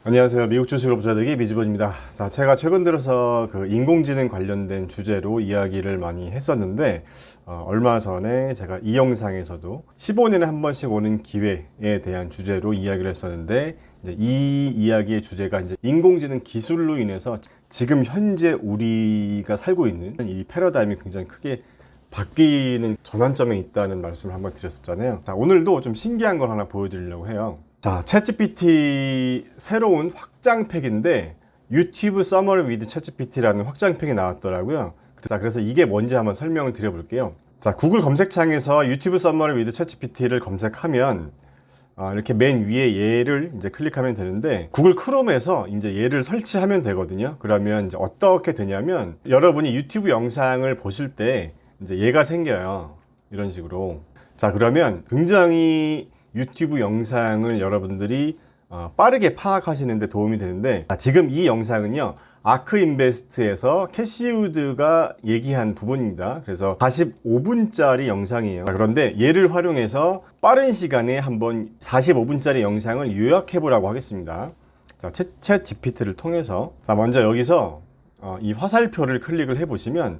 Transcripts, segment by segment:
안녕하세요. 미국 주식으로 부자되기 미즈본입니다. 자, 제가 최근 들어서 그 인공지능 관련된 주제로 이야기를 많이 했었는데, 얼마 전에 제가 이 영상에서도 15년에 한 번씩 오는 기회에 대한 주제로 이야기를 했었는데, 이제 이 이야기의 주제가 이제 인공지능 기술로 인해서 지금 현재 우리가 살고 있는 이 패러다임이 굉장히 크게 바뀌는 전환점에 있다는 말씀을 한번 드렸었잖아요. 자, 오늘도 좀 신기한 걸 하나 보여드리려고 해요. 자, 챗GPT 새로운 확장팩인데 유튜브 서머리 위드 챗GPT라는 확장팩이 나왔더라고요. 자, 그래서 이게 뭔지 한번 설명을 드려볼게요. 자, 구글 검색창에서 유튜브 서머리 위드 챗GPT를 검색하면 이렇게 맨 위에 얘를 이제 클릭하면 되는데, 구글 크롬에서 이제 얘를 설치하면 되거든요. 그러면 이제 어떻게 되냐면, 여러분이 유튜브 영상을 보실 때 이제 얘가 생겨요. 이런 식으로. 자, 그러면 굉장히 유튜브 영상을 여러분들이 빠르게 파악하시는 데 도움이 되는데, 지금 이 영상은요, 아크인베스트에서 캐시 우드가 얘기한 부분입니다. 그래서 45분짜리 영상이에요. 그런데 얘를 활용해서 빠른 시간에 한번 45분짜리 영상을 요약해 보라고 하겠습니다. 자, 챗 GPT를 통해서, 자, 먼저 여기서 이 화살표를 클릭을 해 보시면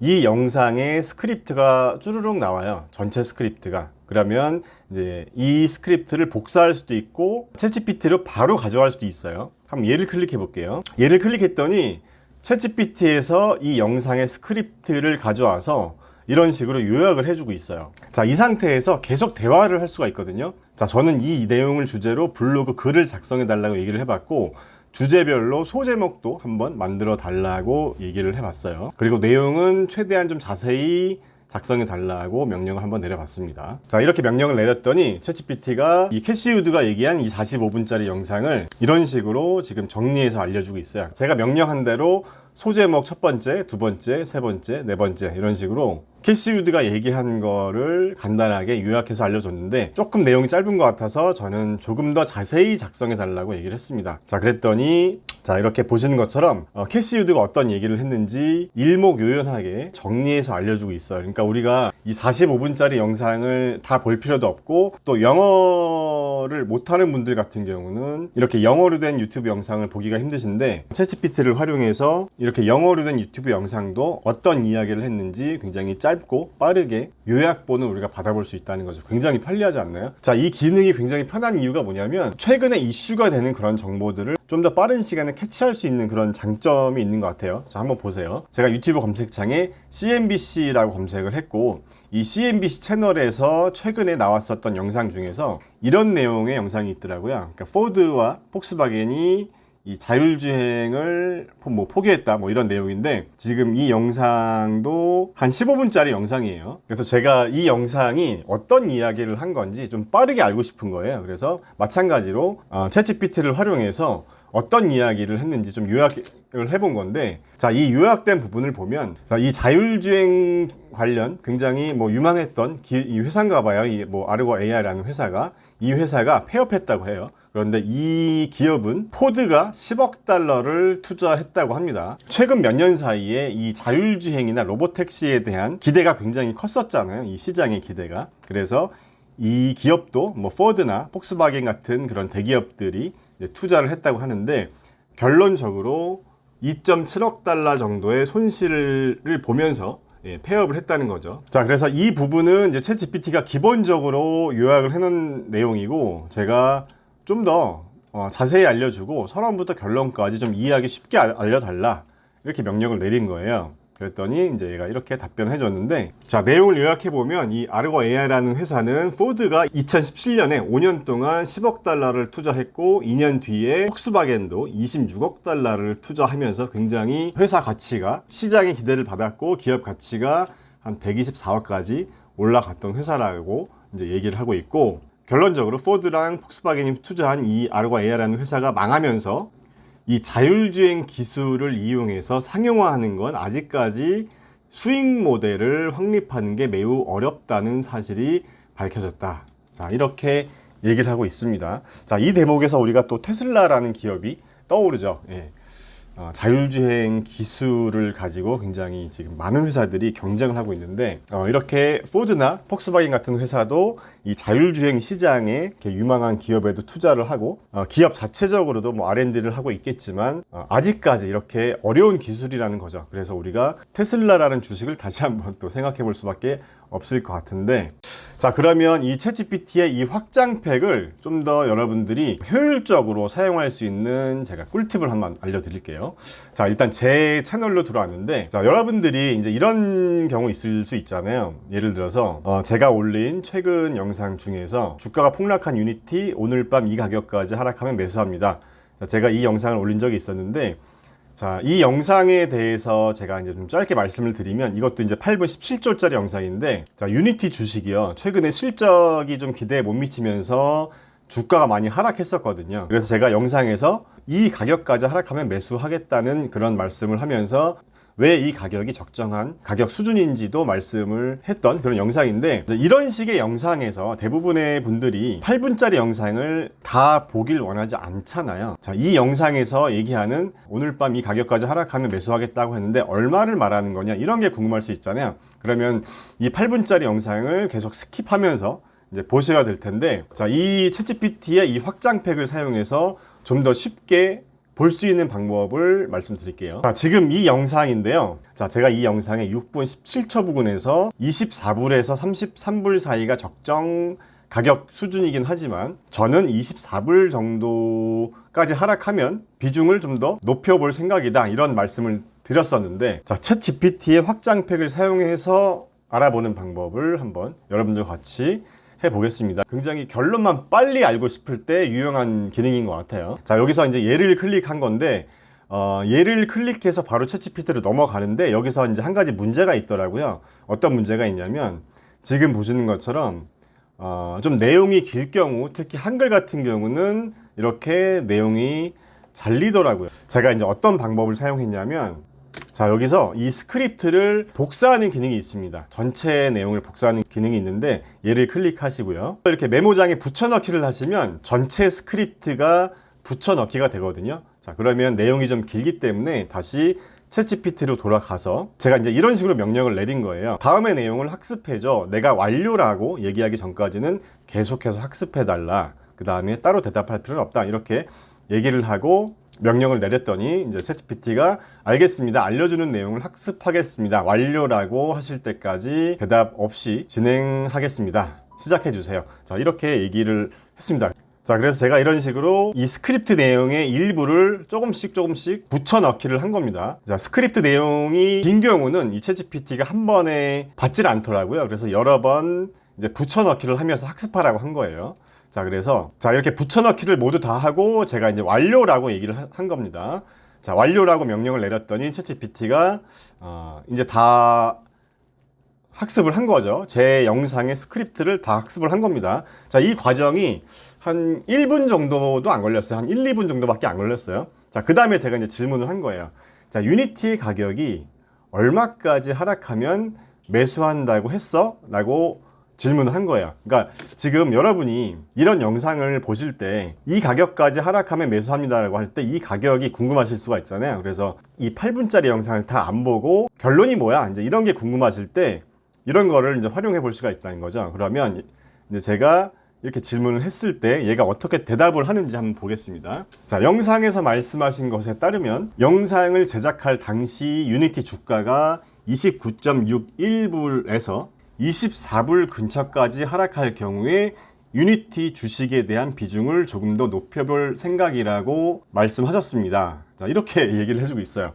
이 영상의 스크립트가 쭈루룩 나와요. 전체 스크립트가. 그러면 이제 이 스크립트를 복사할 수도 있고 챗GPT로 바로 가져갈 수도 있어요. 한번 얘를 클릭해 볼게요. 얘를 클릭했더니 챗GPT에서 이 영상의 스크립트를 가져와서 이런 식으로 요약을 해주고 있어요. 자, 이 상태에서 계속 대화를 할 수가 있거든요. 자, 저는 이 내용을 주제로 블로그 글을 작성해 달라고 얘기를 해봤고, 주제별로 소제목도 한번 만들어 달라고 얘기를 해봤어요. 그리고 내용은 최대한 좀 자세히 작성해 달라고 명령을 한번 내려봤습니다. 자, 이렇게 명령을 내렸더니 챗GPT가 이 캐시 우드가 얘기한 이 45분짜리 영상을 이런 식으로 지금 정리해서 알려주고 있어요. 제가 명령한 대로 소제목 첫 번째, 두 번째, 세 번째, 네 번째 이런 식으로 캐시 우드가 얘기한 거를 간단하게 요약해서 알려줬는데, 조금 내용이 짧은 것 같아서 저는 조금 더 자세히 작성해 달라고 얘기를 했습니다. 자, 그랬더니 자, 이렇게 보시는 것처럼 캐시 우드가 어떤 얘기를 했는지 일목요연하게 정리해서 알려주고 있어요. 그러니까 우리가 이 45분짜리 영상을 다 볼 필요도 없고, 또 영어를 못하는 분들 같은 경우는 이렇게 영어로 된 유튜브 영상을 보기가 힘드신데, 챗GPT를 활용해서 이렇게 영어로 된 유튜브 영상도 어떤 이야기를 했는지 굉장히 짧고 빠르게 요약본을 우리가 받아볼 수 있다는 거죠. 굉장히 편리하지 않나요? 자, 이 기능이 굉장히 편한 이유가 뭐냐면, 최근에 이슈가 되는 그런 정보들을 좀 더 빠른 시간에 캐치할 수 있는 그런 장점이 있는 것 같아요. 자, 한번 보세요. 제가 유튜브 검색창에 CNBC라고 검색을 했고, 이 CNBC 채널에서 최근에 나왔었던 영상 중에서 이런 내용의 영상이 있더라고요. 그러니까 포드와 폭스바겐이 이 자율주행을 포기했다, 이런 내용인데, 지금 이 영상도 한 15분짜리 영상이에요. 그래서 제가 이 영상이 어떤 이야기를 한 건지 좀 빠르게 알고 싶은 거예요. 그래서 마찬가지로 챗GPT를 활용해서 어떤 이야기를 했는지 좀 요약을 해본 건데, 자, 이 요약된 부분을 보면, 자, 이 자율주행 관련 굉장히 유망했던 이 회사인가 봐요. 이 아르고 AI라는 회사가, 이 회사가 폐업했다고 해요. 그런데 이 기업은 포드가 10억 달러를 투자했다고 합니다. 최근 몇 년 사이에 이 자율주행이나 로보택시에 대한 기대가 굉장히 컸었잖아요. 이 시장의 기대가. 그래서 이 기업도 포드나 폭스바겐 같은 그런 대기업들이 이제 투자를 했다고 하는데, 결론적으로 2.7억 달러 정도의 손실을 보면서 폐업을 했다는 거죠. 자, 그래서 이 부분은 이제 챗GPT가 기본적으로 요약을 해놓은 내용이고, 제가 좀 더 자세히 알려주고 서론부터 결론까지 좀 이해하기 쉽게 알려달라, 이렇게 명령을 내린 거예요. 그랬더니 이제 얘가 이렇게 답변을 해줬는데, 자, 내용을 요약해보면 이 아르고 AI라는 회사는 포드가 2017년에 5년 동안 10억 달러를 투자했고, 2년 뒤에 폭스바겐도 26억 달러를 투자하면서 굉장히 회사 가치가 시장의 기대를 받았고, 기업 가치가 한 124억까지 올라갔던 회사라고 이제 얘기를 하고 있고, 결론적으로 포드랑 폭스바겐이 투자한 이 아르고 AI라는 회사가 망하면서 이 자율주행 기술을 이용해서 상용화하는 건 아직까지 수익 모델을 확립하는 게 매우 어렵다는 사실이 밝혀졌다. 자, 이렇게 얘기를 하고 있습니다. 자, 이 대목에서 우리가 또 테슬라라는 기업이 떠오르죠. 예. 자율주행 기술을 가지고 굉장히 지금 많은 회사들이 경쟁을 하고 있는데 이렇게 포드나 폭스바겐 같은 회사도 이 자율주행 시장에 이렇게 유망한 기업에도 투자를 하고 기업 자체적으로도 뭐 R&D를 하고 있겠지만 아직까지 이렇게 어려운 기술이라는 거죠. 그래서 우리가 테슬라라는 주식을 다시 한번 또 생각해 볼 수밖에 없을 것 같은데, 자, 그러면 이 챗GPT의 이 확장팩을 좀 더 여러분들이 효율적으로 사용할 수 있는 제가 꿀팁을 한번 알려드릴게요. 자, 일단 제 채널로 들어왔는데, 자, 여러분들이 이제 이런 경우 있을 수 있잖아요. 예를 들어서 제가 올린 최근 영상 중에서 주가가 폭락한 유니티 오늘 밤 이 가격까지 하락하면 매수합니다. 자, 제가 이 영상을 올린 적이 있었는데, 자, 이 영상에 대해서 제가 이제 좀 짧게 말씀을 드리면, 이것도 이제 8분 17초짜리 영상인데, 자, 유니티 주식이요, 최근에 실적이 좀 기대에 못 미치면서 주가가 많이 하락했었거든요. 그래서 제가 영상에서 이 가격까지 하락하면 매수하겠다는 그런 말씀을 하면서 왜 이 가격이 적정한 가격 수준인지도 말씀을 했던 그런 영상인데, 이런 식의 영상에서 대부분의 분들이 8분짜리 영상을 다 보길 원하지 않잖아요. 자, 이 영상에서 얘기하는 오늘 밤 이 가격까지 하락하면 매수하겠다고 했는데 얼마를 말하는 거냐, 이런 게 궁금할 수 있잖아요. 그러면 이 8분짜리 영상을 계속 스킵하면서 이제 보셔야 될 텐데, 자, 이 챗GPT의 이 확장팩을 사용해서 좀 더 쉽게 볼 수 있는 방법을 말씀드릴게요. 자, 지금 이 영상인데요. 자, 제가 이 영상의 6분 17초 부근에서 24불에서 33불 사이가 적정 가격 수준이긴 하지만, 저는 24불 정도까지 하락하면 비중을 좀 더 높여볼 생각이다, 이런 말씀을 드렸었는데, 자, 챗GPT의 확장팩을 사용해서 알아보는 방법을 한번 여러분들과 같이 해보겠습니다. 굉장히 결론만 빨리 알고 싶을 때 유용한 기능인 것 같아요. 자, 여기서 이제 얘를 클릭한 건데, 얘를 클릭해서 바로 챗GPT로 넘어가는데, 여기서 이제 한 가지 문제가 있더라고요. 어떤 문제가 있냐면, 지금 보시는 것처럼 좀 내용이 길 경우, 특히 한글 같은 경우는 이렇게 내용이 잘리더라고요. 제가 이제 어떤 방법을 사용했냐면, 자, 여기서 이 스크립트를 복사하는 기능이 있습니다. 전체 내용을 복사하는 기능이 있는데, 얘를 클릭하시고요, 이렇게 메모장에 붙여넣기를 하시면 전체 스크립트가 붙여넣기가 되거든요. 자, 그러면 내용이 좀 길기 때문에 다시 챗GPT로 돌아가서 제가 이제 이런 식으로 명령을 내린 거예요. 다음의 내용을 학습해줘. 내가 완료라고 얘기하기 전까지는 계속해서 학습해달라. 그 다음에 따로 대답할 필요는 없다, 이렇게 얘기를 하고 명령을 내렸더니 이제 챗GPT가 알겠습니다, 알려주는 내용을 학습하겠습니다, 완료라고 하실 때까지 대답 없이 진행하겠습니다, 시작해 주세요. 자, 이렇게 얘기를 했습니다. 자, 그래서 제가 이런 식으로 이 스크립트 내용의 일부를 조금씩 붙여 넣기를 한 겁니다. 자, 스크립트 내용이 긴 경우는 이 챗GPT가 한 번에 받질 않더라고요. 그래서 여러 번 이제 붙여 넣기를 하면서 학습하라고 한 거예요. 자, 그래서 자, 이렇게 붙여넣기를 모두 다 하고 제가 이제 완료라고 얘기를 한 겁니다. 자, 완료라고 명령을 내렸더니 챗GPT가 이제 다 학습을 한 거죠. 제 영상의 스크립트를 다 학습을 한 겁니다. 자, 이 과정이 한 1분 정도도 안 걸렸어요. 한 1, 2분 정도밖에 안 걸렸어요. 자, 그 다음에 제가 이제 질문을 한 거예요. 자, 유니티의 가격이 얼마까지 하락하면 매수한다고 했어? 라고 질문을 한 거예요. 그러니까 지금 여러분이 이런 영상을 보실 때 이 가격까지 하락하면 매수합니다라고 할 때 이 가격이 궁금하실 수가 있잖아요. 그래서 이 8분짜리 영상을 다 안 보고 결론이 뭐야, 이제 이런 게 궁금하실 때 이런 거를 이제 활용해 볼 수가 있다는 거죠. 그러면 이제 제가 이렇게 질문을 했을 때 얘가 어떻게 대답을 하는지 한번 보겠습니다. 자, 영상에서 말씀하신 것에 따르면 영상을 제작할 당시 유니티 주가가 29.61불에서 24불 근처까지 하락할 경우에 유니티 주식에 대한 비중을 조금 더 높여볼 생각이라고 말씀하셨습니다. 자, 이렇게 얘기를 해주고 있어요.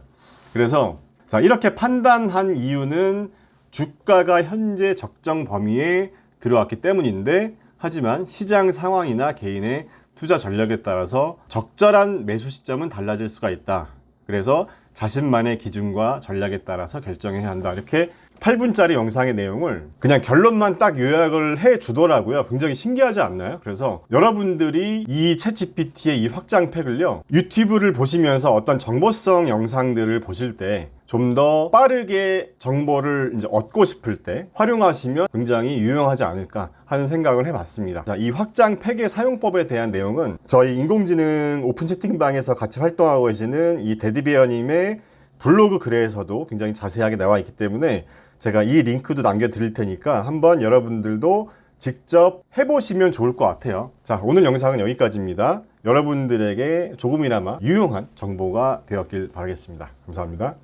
그래서 자, 이렇게 판단한 이유는 주가가 현재 적정 범위에 들어왔기 때문인데, 하지만 시장 상황이나 개인의 투자 전략에 따라서 적절한 매수 시점은 달라질 수가 있다. 그래서 자신만의 기준과 전략에 따라서 결정해야 한다. 이렇게 8분짜리 영상의 내용을 그냥 결론만 딱 요약을 해 주더라고요. 굉장히 신기하지 않나요? 그래서 여러분들이 이 챗GPT의 이 확장팩을요, 유튜브를 보시면서 어떤 정보성 영상들을 보실 때 좀 더 빠르게 정보를 이제 얻고 싶을 때 활용하시면 굉장히 유용하지 않을까 하는 생각을 해봤습니다. 자, 이 확장팩의 사용법에 대한 내용은 저희 인공지능 오픈 채팅방에서 같이 활동하고 계시는 이 데디베어님의 블로그 글에서도 굉장히 자세하게 나와 있기 때문에 제가 이 링크도 남겨드릴 테니까 한번 여러분들도 직접 해보시면 좋을 것 같아요. 자, 오늘 영상은 여기까지입니다. 여러분들에게 조금이나마 유용한 정보가 되었길 바라겠습니다. 감사합니다.